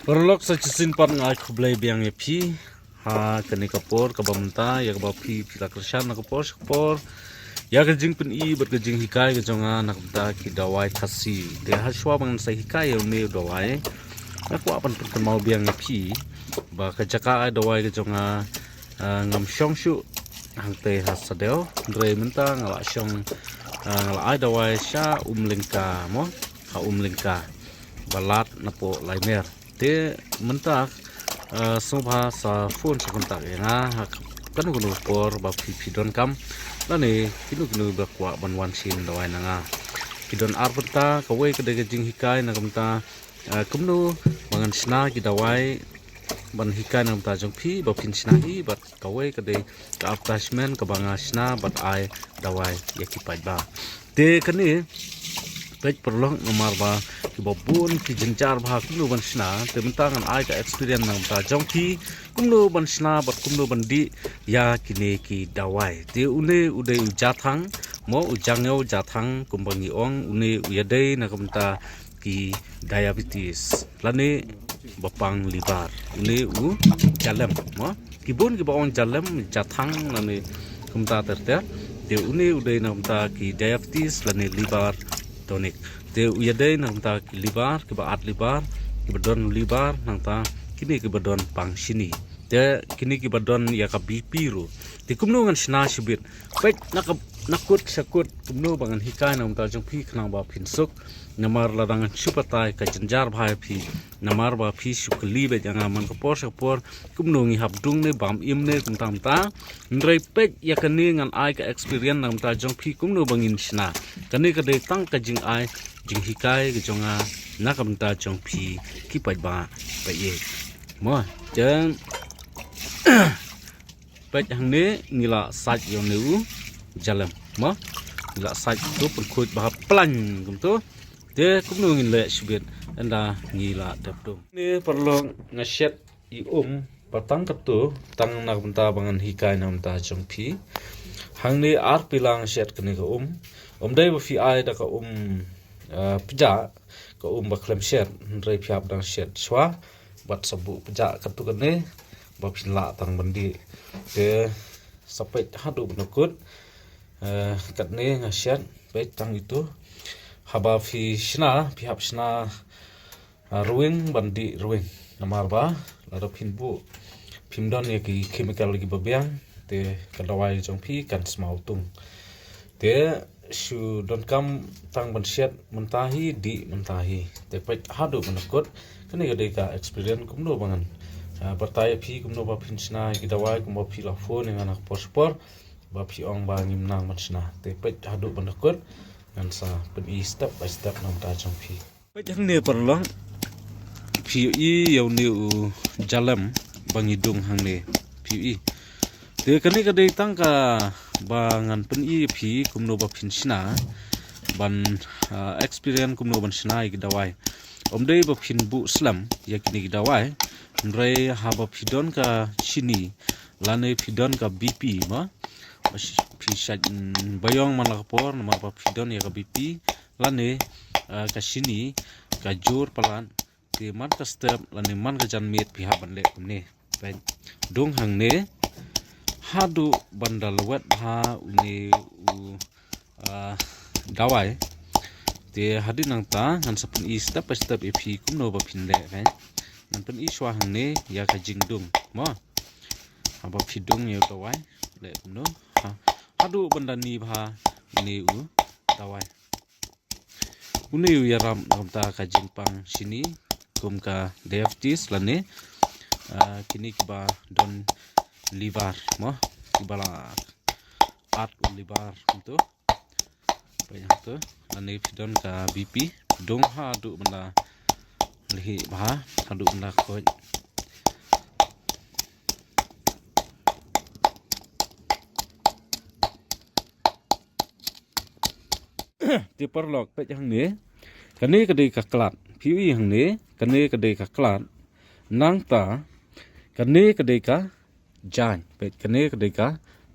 Perlok sa chisin pan ngai khublai biang ye phi ha kani kapor kabamta ya ba phi la krishan na kapor ya ka jing pun I ber ka jing hikai ka jonga na kamta ki dawai thasi de ha shwa bang sa hikai yo ne dawai na kwa pan pun mau biang ye phi ba ka jaka dawai ka jonga ngam shong shu hang te ha sadeo dre menta ngala shong ngala ai dawai sha umlingka mo ha umlingka balat na po laimer te mentak sobha sa phone sa kontak nga kanu kunu por ba phi don kam lani kinu ba kwa banwan sin dawai nga kidon arbenta kawai kade jing hikai na kamta kumnu mangan sna ki dawai ban hikai na kamta jong phi ba phin sna hi bat kawai kade ka attachment ka banga sna bat ai dawai yakipai ba te kani pek perlong nomor ba ki babun ki jenjar ba kumnu ban sna te mentangan ai ka experience nang ta jong ki kumnu ban sna bat kumnu ban di ya kine ki dawai te une ude ujathang mo ujangyo jathang kumbangi ong une uyadei na kamta ki diabetes lani bapang liver une u jalem mo kibun ki baong jalem jathang lani kumta terte te une ude na kamta ki diabetes lani liver tonic te uyadei nang ta libar ke ba at libar ke badon libar nang ta kini ke badon pang sini te kini ke badon ya ka BP ru te kumno ngan sna shibit pek nakut sakut kumno bangan hikai nang ta jong phi khnang ba phin suk namar ladang chupatai ka janjar bhai phi namar ba phi sukli be janga man ko por kumno ngi habdung ne bam im ne kum tam ta ndrei pek ya kani ngan ai ka experience nang ta jong phi kumno bangin sna kani ka de tang ka jing ai jing hikai ke jonga nakam ta jong phi ki pai ba pa ye mo jeng pek hang ne ngila saj yo ne u jalam mo ngila saj tu pun khut ba plan kum tu de kumno ngin le shibet anda ngila dapdum ne perlu ngashet I patang katu tang nakam ta bangan hikai nam ta jong phi hang ne ar pilang shet kene ka dai ba fi ai da ka pja ka ba klem shet ndrai phiap dang shet swa bat sabu pja katu kene ba phinla tang bandi te sapet hadu benukut katne ngashet pet tang itu haba fi shna phihap shna ruing bandi ruing namar ba laro phinbu phimdon ye ki chemical gi babyang te kadawai jong phi kan smau tung te shu don kam tang ban shet mentahi di mentahi te pet hadu menakut kani gade ka experience kumno bangan bertaya phi kumno ba phin sna gi dawai kum ba phi la phone ngan ak por ba phi ong ba ngim nang man sna te pet hadu menakut ngan sa pen I step by step nam ta jong phi pet hang ne perlong phi I yau ne u jalam bangidung hang ne phi I te kani kadai tang ka bangan pen I phi kumno ba phin sna ban experience kumno ban sna I dawai omdei ba phin bu slam yakini dawai ndrai ha ba phidon ka chini lane phidon ka BP ma phi shat bayong man la por ma ba phidon ya ka BP lane ka chini ka jur palan ke man ka step lane man ka jan met phi ha ban le ne pen dong hang ne hadu bandal wet ha ne u dawai te hadin nang ta ngan sapun I step by step phi kumno ba phin le kan nan pen I shwa hang ne ya ka jingdung mo aba phidung ye dawai le no hadu banda ni bha ne u dawai une u yaram ta ka jingpang sini kum ka diabetes lane kini ba don liver mo kibala at liver itu banyak tu lane phidon ka BP dong ha du benda lihi bah hadu benda khoj ti perlok pet hang ne kane kadai ka klat phi hang ne kane kadai ka klat nang ta kane kadai ka jan pet kane kadai ka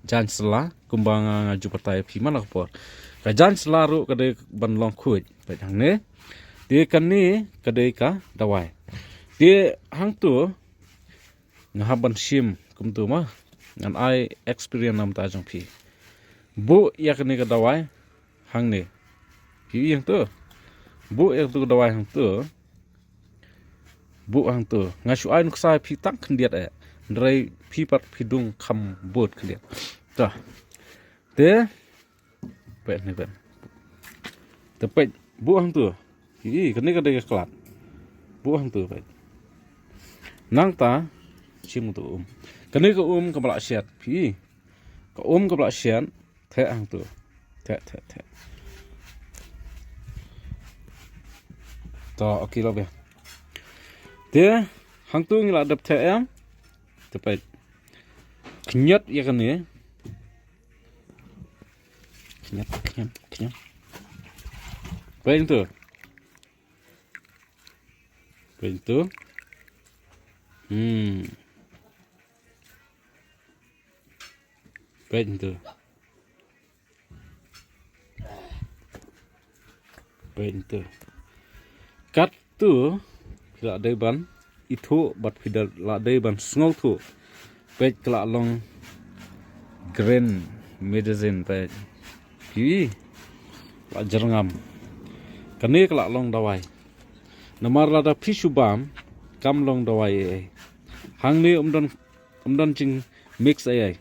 jan sela kumbang ngaju patai phi mana por ka jan sela ru kadai ban long khuj pet hang ne te kane kadai ka dawai dia hang tu ngahaban sim kum tu mah ngan ai experience nam ta jong phi bu yak ni ka dawai hang ni phi yang tu bu yak tu dawai hang tu bu hang tu ngasu ai nuk sai phi tak khndiat ai ndrai phi pat phi dung kham bot khndiat ta te pe ni ben te pe bu hang tu hi kan ni ka de klat bu hang tu pe nang ta chim tu kan ni ka ka bla siat phi ka ka bla siat the hang tu the to okay lo be te hang tu ngila dap the em te pe knyat ya kan ni knyat pe tu Pento. Kat tu la dai ban itu bat pidal la dai ban sngow tu. Pet kala long green medicine pet. Ki la jerngam. Kane kala long dawai. Namar la da pisubam kam long dawai ai. Hang ni umdon ching mix ai.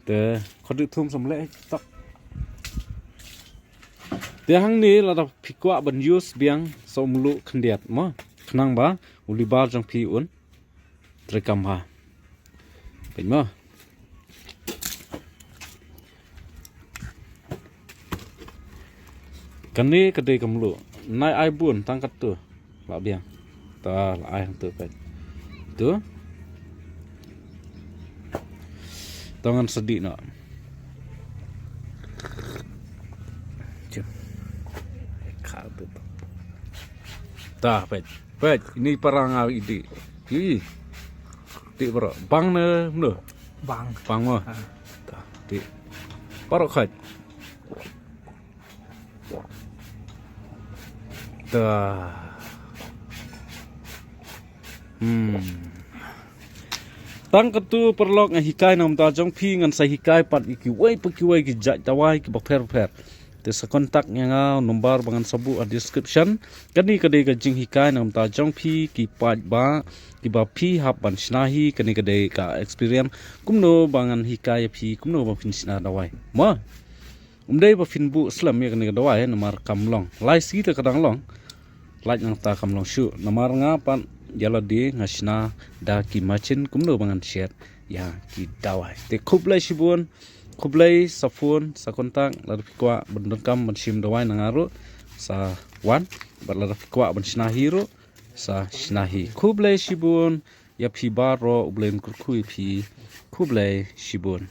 Te khodu thum samle tak te hang ni la da phikwa ban use biang somlu khndiat ma khnang ba ulibar jang phi un trekam ha pen ma kani kadai kamlu nai ai bun tang kat tu la biang ta la ai hang tu pen tu tangan sedih nak. Cem. Kalbu. Tah, pet. Ini perang ide. Hi. Ti bro. Bang ne, no. Bang mah. Tah, ti. Parok khat. Tah. Tang ketu perlok hikai nam ta jong phi ngan sa hikai pat ki wai ki jat tawai ki bakher te sa kontak nga nomor bangan sabu a description kani kadai ka jing hikai nam ta jong phi ki pat ba ki ba phi hap ban snahi kani kadai ka experience kumno bangan hikai phi kumno ba fin sna dawai ma umdai ba fin bu slam ya kani dawai nomor kamlong lai si te kadang long lai nang ta kamlong shu nomor nga pan jala di ngasna da ki machin kumlo bangan share ya ki dawai te khublai shibun khublai safun sa kontak la fikwa bandangkam bansim dawai nangaru sa wan bat la fikwa ban snahi ro sa snahi khublai shibun ya phi baro ublen kurkhui phi khublai shibun